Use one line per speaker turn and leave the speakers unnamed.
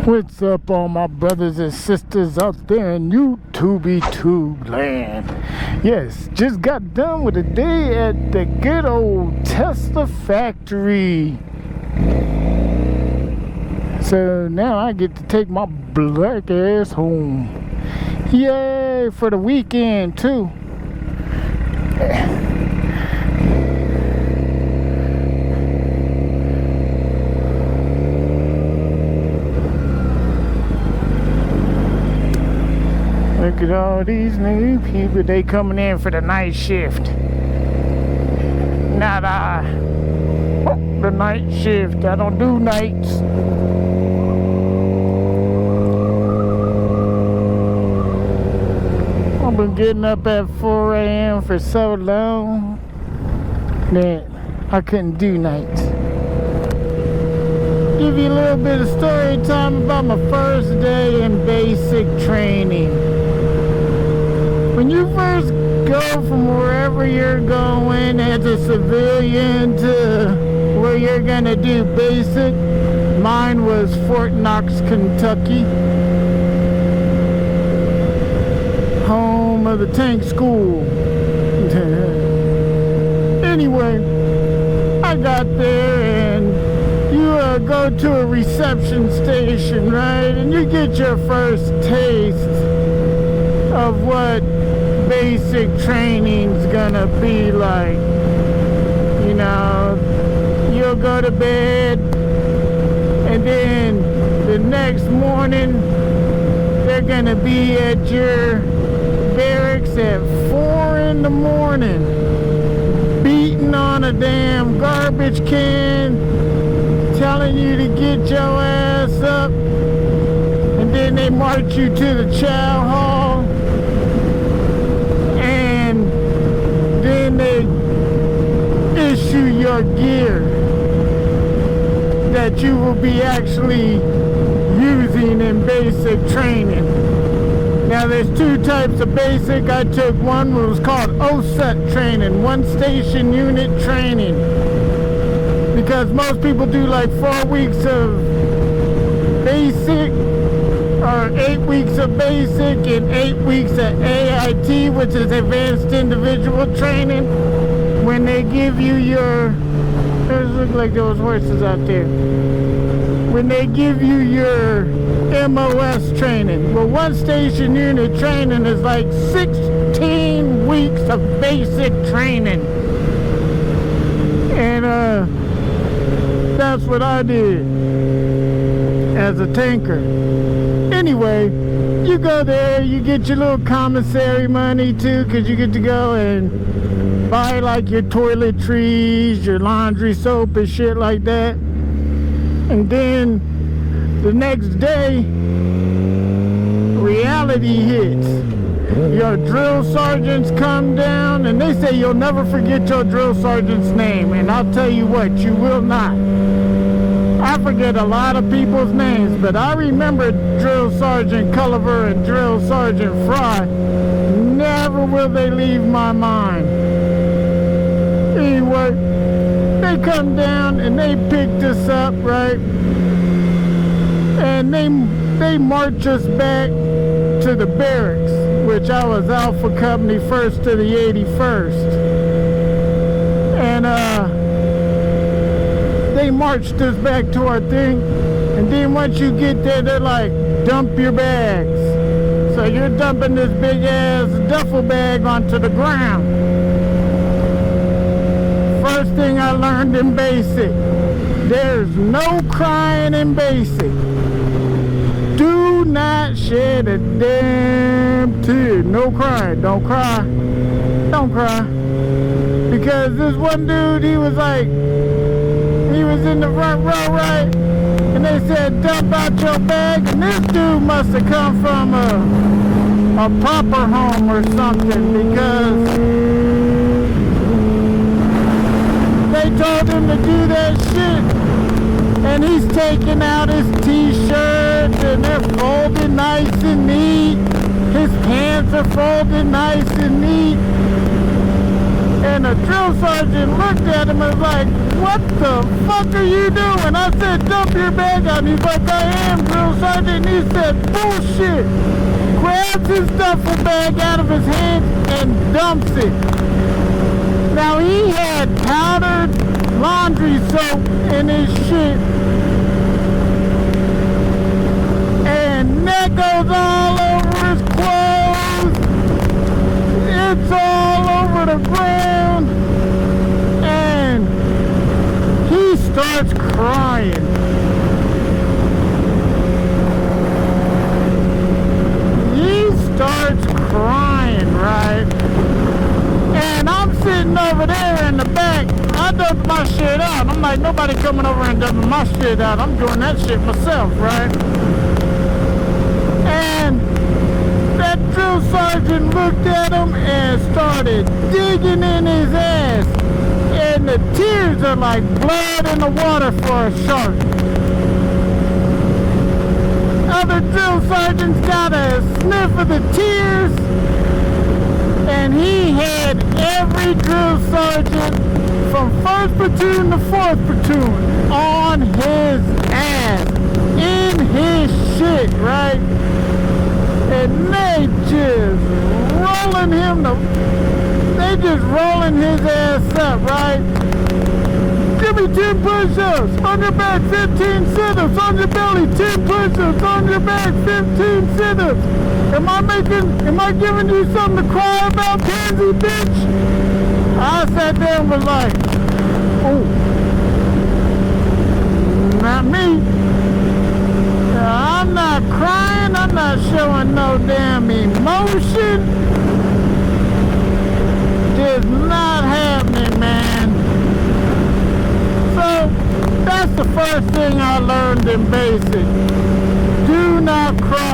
What's up, all my brothers and sisters out there in YouTube land? Yes, just got done with a day at the good old Tesla factory. So now I get to take my black ass home. Yay, for the weekend too. Look at all these new people, they coming in for the night shift. Not the night shift. I don't do nights. I've been getting up at 4 a.m. for so long that I couldn't do nights. Give you a little bit of story time about my first day in basic training. When you first go from wherever you're going as a civilian to where you're gonna do basic, mine was Fort Knox, Kentucky, home of the tank school. Anyway, I got there and you go to a reception station, right? And you get your first taste of what basic training's gonna be like. You know, you'll go to bed and then the next morning they're gonna be at your barracks at 4 in the morning beating on a damn garbage can, telling you to get your ass up, and then they march you to the chow hall, and then they issue your gear that you will be actually using in basic training. Now there's two types of basic. I took one that was called OSUT training, one station unit training, because most people do like 4 weeks of basic or 8 weeks of basic and 8 weeks of AIT, which is advanced individual training. When they give you your, those look like those horses out there. When they give you your MOS training, well, one station unit training is like 16 weeks of basic training. And that's what I did as a tanker. Anyway, you go there, you get your little commissary money too, because you get to go and buy like your toiletries, your laundry soap and shit like that. And then the next day, reality hits. Your drill sergeants come down and they say you'll never forget your drill sergeant's name. And I'll tell you what, you will not. I forget a lot of people's names, but I remember Drill Sergeant Culliver and Drill Sergeant Fry. Never will they leave my mind. Anyway, they come down and they picked us up, right? And they march us back to the barracks, which I was Alpha Company 1st to the 81st. And they marched us back to our thing, and then once you get there, they're like, dump your bags. So you're dumping this big ass duffel bag onto the ground. First thing I learned in basic, there's no crying in basic. Do not shed a damn tear. No crying. Don't cry. Don't cry. Because this one dude, he was in the front row, right? And they said, dump out your bag. And this dude must have come from a pauper home or something, because they told him to do that shit. And he's taking out his t-shirts and they're folded nice and neat. His pants are folded nice and neat. And the drill sergeant looked at him and was like, what the fuck are you doing? I said, dump your bag out. And he's like, I am, drill sergeant. And he said, bullshit. Grabs his duffel bag out of his hand and dumps it. Now he had powdered laundry soap in his shit. And that goes all over his clothes. It's all over the ground. And he starts crying. He starts crying, right? And I'm sitting over there in the back. I dumped my shit out. I'm like, nobody coming over and dumping my shit out. I'm doing that shit myself, right? And that drill sergeant looked at him and started digging in his ass. And the tears are like blood in the water for a shark. Other drill sergeants got a sniff of the tears. And he had every drill sergeant from 1st platoon to 4th platoon on his ass, in his shit, right? And they just rolling his ass up, right? Give me 10 push-ups, on your back 15 sit-ups, on your belly 10 push-ups, on your back 15 sit-ups. Am I giving you something to cry about, pansy bitch? I sat there and was like, oh, not me. I'm not crying, I'm not showing no damn emotion. Just not happening, man. So, that's the first thing I learned in basic. Do not cry.